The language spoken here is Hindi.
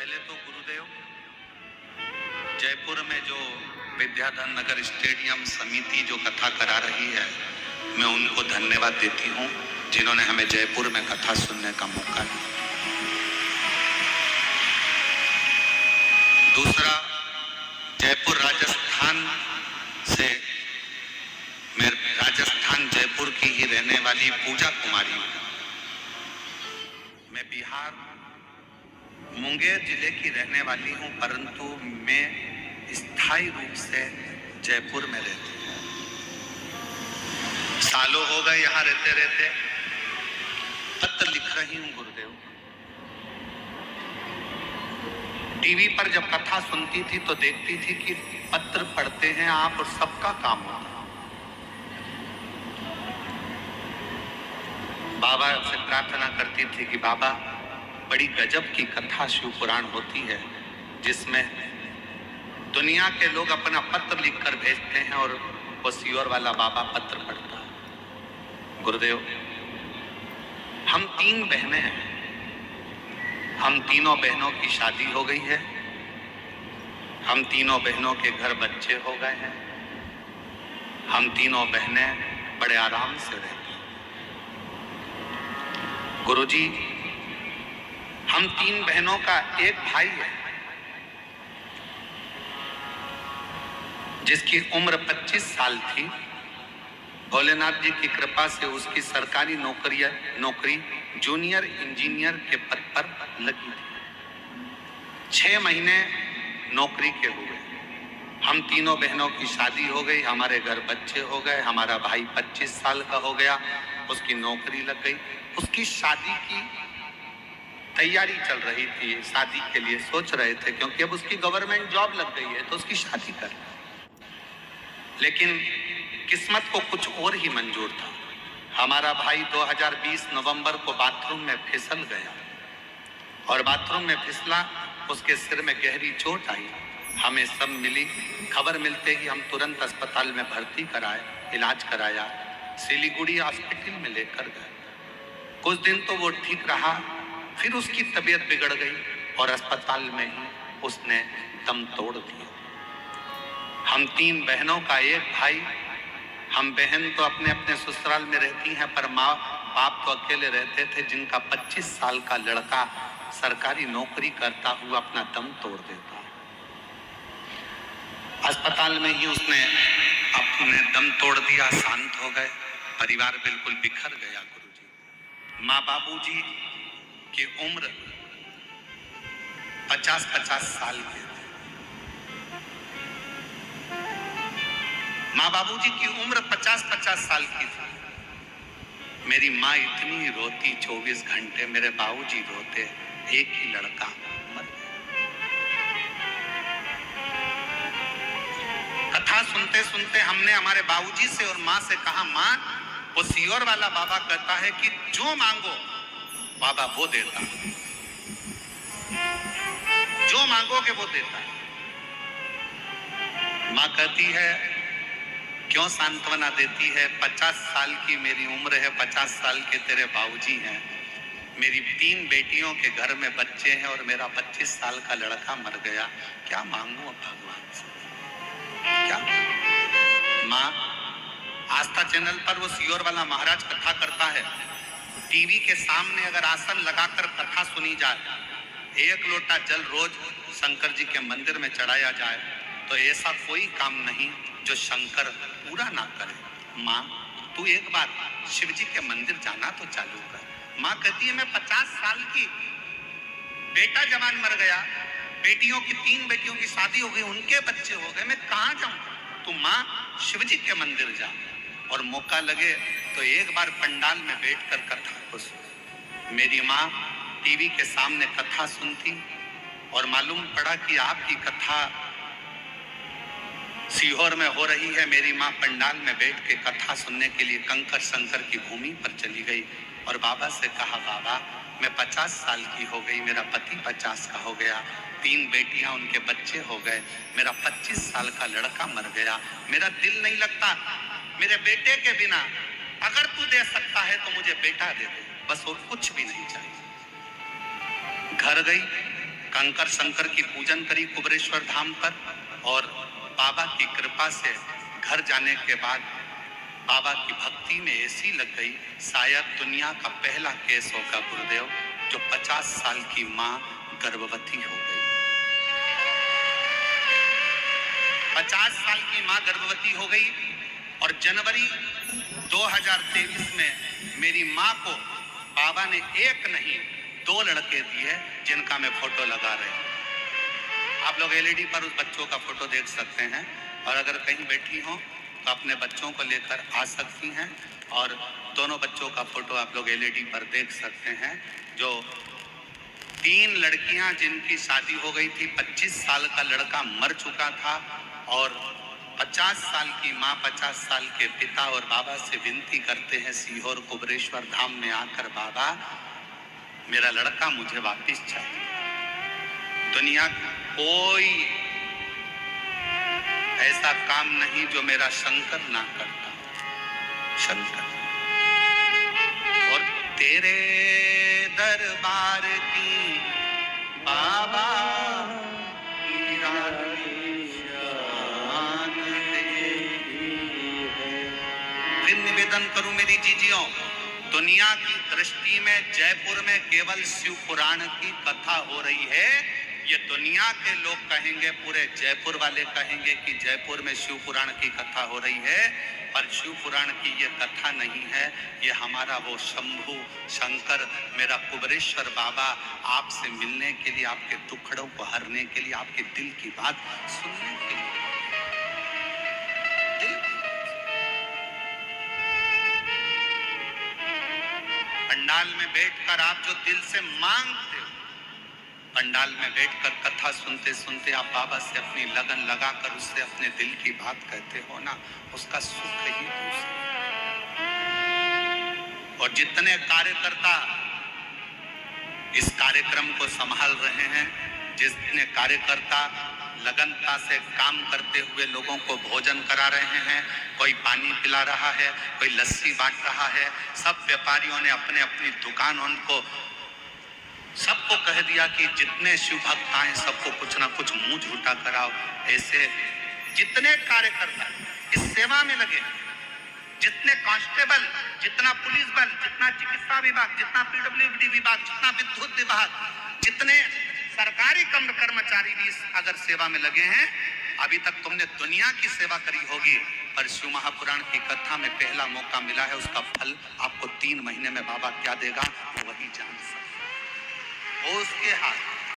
पहले तो गुरुदेव, जयपुर में जो विद्याधर नगर स्टेडियम समिति जो कथा करा रही है, मैं उनको धन्यवाद देती हूँ जिन्होंने हमें जयपुर में कथा सुनने का मौका दिया। दूसरा, जयपुर राजस्थान से, मैं राजस्थान जयपुर की ही रहने वाली पूजा कुमारी हूँ। मैं बिहार मुंगेर जिले की रहने वाली हूँ, परंतु मैं स्थायी रूप से जयपुर में रहती हूँ। सालों हो गए यहाँ रहते रहते। पत्र लिख रही हूँ गुरुदेव। टीवी पर जब कथा सुनती थी तो देखती थी कि पत्र पढ़ते हैं आप और सबका काम होता है। बाबा से प्रार्थना करती थी कि बाबा, बड़ी गजब की कथा शिव पुराण होती है जिसमें दुनिया के लोग अपना पत्र लिखकर भेजते हैं और वो सियोर वाला बाबा पत्र पढ़ता है। गुरुदेव, हम 3 बहनें हैं। हम तीनों बहनों की शादी हो गई है। हम तीनों बहनों के घर बच्चे हो गए हैं। हम तीनों बहनें बड़े आराम से रहती हैं। गुरुजी, हम 3 बहनों का एक भाई है जिसकी उम्र 25 साल थी। भोलेनाथ जी की कृपा से उसकी सरकारी नौकरी जूनियर इंजीनियर के पद पर लगी थी। 6 महीने नौकरी के हुए। हम तीनों बहनों की शादी हो गई, हमारे घर बच्चे हो गए। हमारा भाई 25 साल का हो गया, उसकी नौकरी लग गई। उसकी शादी की तैयारी चल रही थी, शादी के लिए सोच रहे थे, क्योंकि अब उसकी गवर्नमेंट जॉब लग गई है तो उसकी शादी कर। लेकिन किस्मत को कुछ और ही मंजूर था। हमारा भाई 2020 नवंबर को बाथरूम में फिसल गया और बाथरूम में फिसला, उसके सिर में गहरी चोट आई। हमें सब मिली, खबर मिलते ही हम तुरंत अस्पताल में भर्ती कराए, इलाज कराया, सिलीगुड़ी हॉस्पिटल में लेकर गए। कुछ दिन तो वो ठीक रहा, फिर उसकी तबीयत बिगड़ गई और अस्पताल में ही उसने दम तोड़ दिया। हम 3 बहनों का एक भाई। हम बहन तो अपने अपने ससुराल में रहती हैं, पर माँ बाप तो अकेले रहते थे। जिनका 25 साल का लड़का सरकारी नौकरी करता हुआ अपना दम तोड़ देता। अस्पताल में ही उसने अपने दम तोड़ दिया, शांत हो गए, परिवार बिल्कुल बिखर गया। गुरुजी, माँ बाबूजी की उम्र 50-50 साल के थे। माँ बाबूजी की उम्र 50-50 साल की थी। मेरी माँ इतनी रोती 24 घंटे, मेरे बाबूजी रोते, एक ही लड़का मर गया। कथा सुनते सुनते हमने हमारे बाबूजी से और माँ से कहा, माँ, वो सियोर वाला बाबा कहता है कि जो मांगो बाबा वो देता, जो मांगोगे वो देता है। माँ कहती है, क्यों सांत्वना देती है? 50 साल की मेरी उम्र है, 50 साल के तेरे बाबूजी हैं, मेरी 3 बेटियों के घर में बच्चे हैं और मेरा 25 साल का लड़का मर गया, क्या मांगू अब भगवान से? क्या? माँ, आस्था चैनल पर वो सियोर वाला महाराज कथा करता है। टीवी के सामने अगर आसन लगाकर कथा सुनी जाए, 1 लोटा जल रोज शंकर जी के मंदिर में चढ़ाया जाए, तो ऐसा कोई काम नहीं जो शंकर पूरा ना करे। माँ, तू एक बार शिव जी के मंदिर जाना तो चालू कर। माँ कहती है, मैं 50 साल की, बेटा जवान मर गया, बेटियों की 3 बेटियों की शादी हो गई, उनके बच्चे हो गए, मैं कहाँ जाऊं? तू माँ शिव जी के मंदिर जा और मौका लगे तो एक बार पंडाल में बैठकर कथा को सुन। मेरी माँ टीवी के सामने कथा सुनती और मालूम पड़ा कि आपकी कथा सीहोर में हो रही है। मेरी माँ पंडाल में बैठ के कथा सुनने के लिए कंकर शंकर की भूमि पर चली गई और बाबा से कहा, बाबा, मैं 50 साल की हो गई, मेरा पति 50 का हो गया, 3 बेटियां, उनके बच्चे हो गए, मेरा 25 साल का लड़का मर गया, मेरा दिल नहीं लगता मेरे बेटे के बिना। अगर तू दे सकता है तो मुझे बेटा दे दे, बस और कुछ भी नहीं चाहिए। घर गई, कंकर शंकर की पूजन करी कुबरेश्वर धाम पर, और बाबा की कृपा से घर जाने के बाद बाबा की भक्ति में ऐसी लग गई, शायद दुनिया का पहला केस होगा गुरुदेव जो 50 साल की मां गर्भवती हो गई। 50 साल की मां गर्भवती हो गई और जनवरी 2023 में मेरी मां को बाबा ने एक नहीं 2 लड़के दिए जिनका मैं फोटो लगा रहे हूं। आप लोग एलईडी पर उस बच्चों का फोटो देख सकते हैं, और अगर कहीं बैठी हो तो अपने बच्चों को लेकर आ सकती हैं, और दोनों बच्चों का फोटो आप लोग एलईडी पर देख सकते हैं। जो 3 लड़कियां जिनकी शादी हो गई थी, 25 साल का लड़का मर चुका था, और 50 साल की माँ 50 साल के पिता, और बाबा से विनती करते हैं सीहोर कुबरेश्वर धाम में आकर, बाबा मेरा लड़का मुझे वापस चाहिए। दुनिया कोई ऐसा काम नहीं जो मेरा शंकर ना करता, शंकर। और तेरे दरबार की बाबा निवेदन करूं मेरी जीजियों, दुनिया की दृष्टि में जयपुर में केवल शिव पुराण की कथा हो रही है। ये दुनिया के लोग कहेंगे, पूरे जयपुर वाले कहेंगे कि जयपुर में शिव पुराण की कथा हो रही है, पर शिव पुराण की ये कथा नहीं है। ये हमारा वो शंभू शंकर, मेरा कुबरेश्वर बाबा आपसे मिलने के लिए, आपके दुखड़ों को हरने के लिए, आपके दिल की बात सुनने के लिए। पंडाल में बैठकर आप जो दिल से मांगते हो, पंडाल में बैठकर कथा सुनते सुनते आप बाबा से अपनी लगन लगाकर उससे अपने दिल की बात कहते हो ना, उसका सुख ही दूसरा। और जितने कार्यकर्ता इस कार्यक्रम को संभाल रहे हैं, जितने कार्यकर्ता लगनता से काम करते हुए लोगों को भोजन करा रहे हैं, कोई पानी पिला रहा है, कोई लस्सी बांट रहा है, सब व्यापारियों ने अपने अपनी दुकान उनको सबको कह दिया कि जितने शिव भक्त आए सबको कुछ ना कुछ मुंह झूठा कराओ। ऐसे जितने कार्यकर्ता इस सेवा में लगे, जितने कांस्टेबल, जितना पुलिस बल, जितना चिकित्सा विभाग, जितना पीडब्ल्यूडी विभाग, जितना विद्युत विभाग, जितने सरकारी कर्मचारी भी अगर सेवा में लगे हैं, अभी तक तुमने दुनिया की सेवा करी होगी, पर शिव महापुराण की कथा में पहला मौका मिला है। उसका फल आपको 3 महीने में बाबा क्या देगा वो वही जान सकते, वो उसके हाथ।